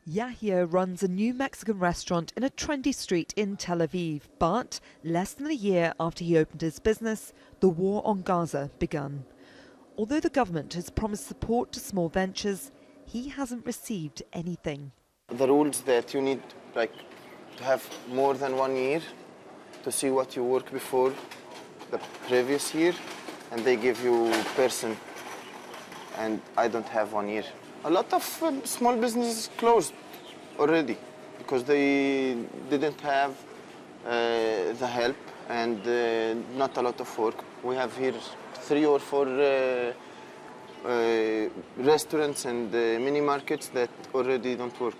Yahya runs a new Mexican restaurant in a trendy street in Tel Aviv. But less than a year after he opened his business, the war on Gaza began. Although the government has promised support to small ventures, he hasn't received anything. The rules that you need to have more than 1 year to see what you worked before the previous year, and they give you person, and I don't have 1 year. A lot of small businesses closed already because they didn't have the help and not a lot of work. We have here 3 or 4 restaurants and mini markets that already don't work.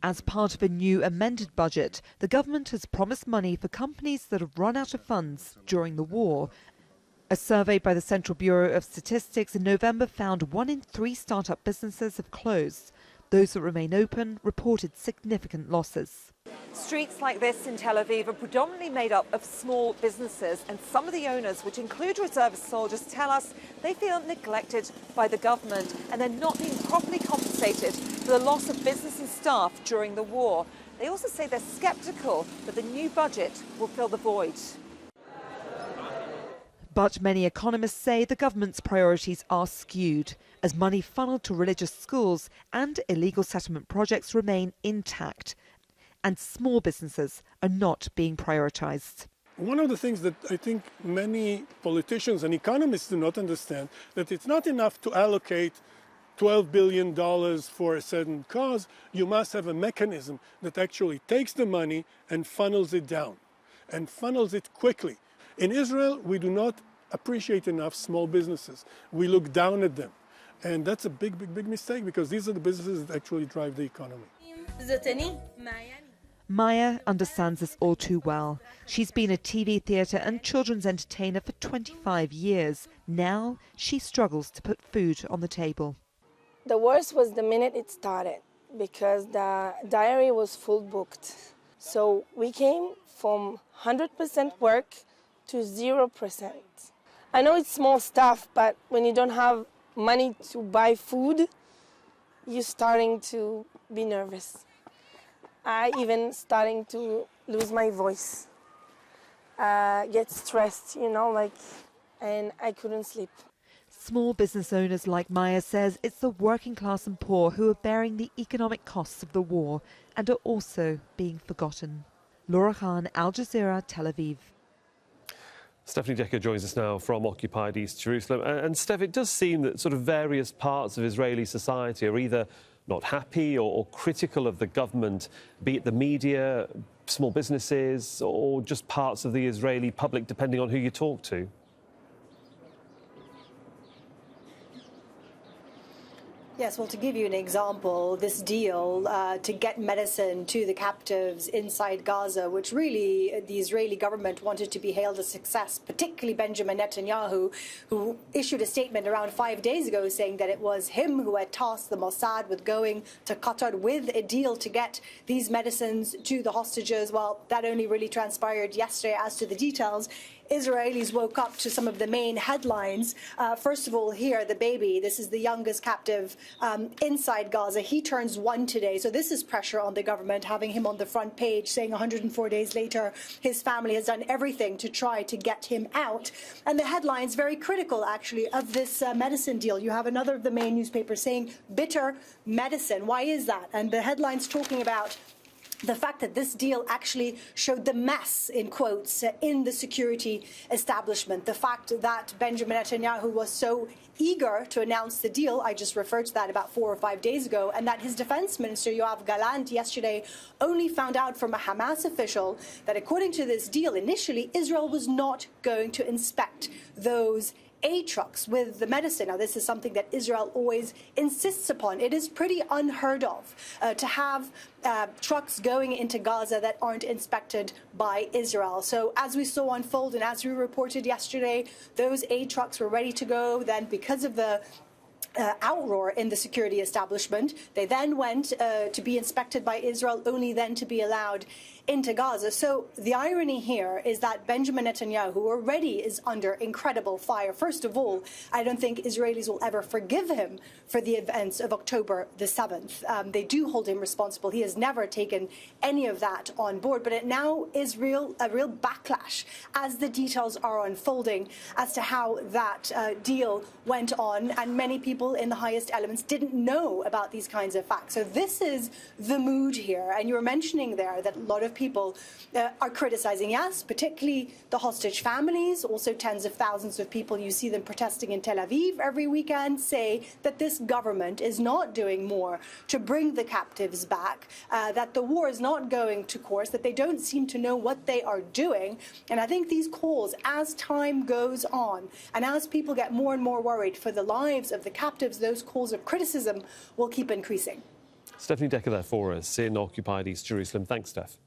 As part of a new amended budget, the government has promised money for companies that have run out of funds during the war. A survey by the Central Bureau of Statistics in November found 1 in 3 startup businesses have closed. Those that remain open reported significant losses. Streets like this in Tel Aviv are predominantly made up of small businesses, and some of the owners, which include reservist soldiers, tell us they feel neglected by the government and they're not being properly compensated for the loss of business and staff during the war. They also say they're sceptical that the new budget will fill the void. But many economists say the government's priorities are skewed, as money funneled to religious schools and illegal settlement projects remain intact, and small businesses are not being prioritised. One of the things that I think many politicians and economists do not understand, that it's not enough to allocate $12 billion for a certain cause. You must have a mechanism that actually takes the money and funnels it down, and funnels it quickly. In Israel, we do not appreciate enough small businesses. We look down at them. And that's a big mistake, because these are the businesses that actually drive the economy. Maya understands this all too well. She's been a TV, theatre and children's entertainer for 25 years. Now she struggles to put food on the table. The worst was the minute it started, because the diary was full booked. So we came from 100% work to 0%. I know it's small stuff, but when you don't have money to buy food, you're starting to be nervous. I even starting to lose my voice, get stressed, and I couldn't sleep. Small business owners like Maya says it's the working class and poor who are bearing the economic costs of the war and are also being forgotten. Laura Khan, Al Jazeera, Tel Aviv. Stefanie Dekker joins us now from occupied East Jerusalem. And Steph, it does seem that sort of various parts of Israeli society are either not happy or critical of the government, be it the media, small businesses, or just parts of the Israeli public, depending on who you talk to. Yes, well, to give you an example, this deal to get medicine to the captives inside Gaza, which really the Israeli government wanted to be hailed a success, particularly Benjamin Netanyahu, who issued a statement around 5 days ago saying that it was him who had tasked the Mossad with going to Qatar with a deal to get these medicines to the hostages. Well, that only really transpired yesterday. As to the details, Israelis woke up to some of the main headlines. First of all, here, the baby, this is the youngest captive inside Gaza. He turns 1 today. So this is pressure on the government, having him on the front page saying 104 days later, his family has done everything to try to get him out. And the headlines very critical, actually, of this medicine deal. You have another of the main newspapers saying bitter medicine. Why is that? And the headlines talking about the fact that this deal actually showed the mess, in quotes, in the security establishment. The fact that Benjamin Netanyahu was so eager to announce the deal, I just referred to that about 4 or 5 days ago, and that his defense minister, Yoav Gallant, yesterday only found out from a Hamas official that according to this deal, initially Israel was not going to inspect those aid trucks with the medicine. Now, this is something that Israel always insists upon. It is pretty unheard of to have trucks going into Gaza that aren't inspected by Israel. So as we saw unfold and as we reported yesterday, those aid trucks were ready to go. Then because of the outroar in the security establishment. They then went to be inspected by Israel, only then to be allowed into Gaza. So the irony here is that Benjamin Netanyahu, who already is under incredible fire, first of all, I don't think Israelis will ever forgive him for the events of October the 7th. They do hold him responsible. He has never taken any of that on board, but it now is a real backlash as the details are unfolding as to how that deal went on, and many people in the highest elements didn't know about these kinds of facts. So this is the mood here, and you were mentioning there that a lot of people are criticizing, yes, particularly the hostage families, also tens of thousands of people, you see them protesting in Tel Aviv every weekend, say that this government is not doing more to bring the captives back, that the war is not going to course, that they don't seem to know what they are doing. And I think these calls, as time goes on, and as people get more and more worried for the lives of the captives, those calls of criticism will keep increasing. Stefanie Dekker there for us in occupied East Jerusalem. Thanks, Steph.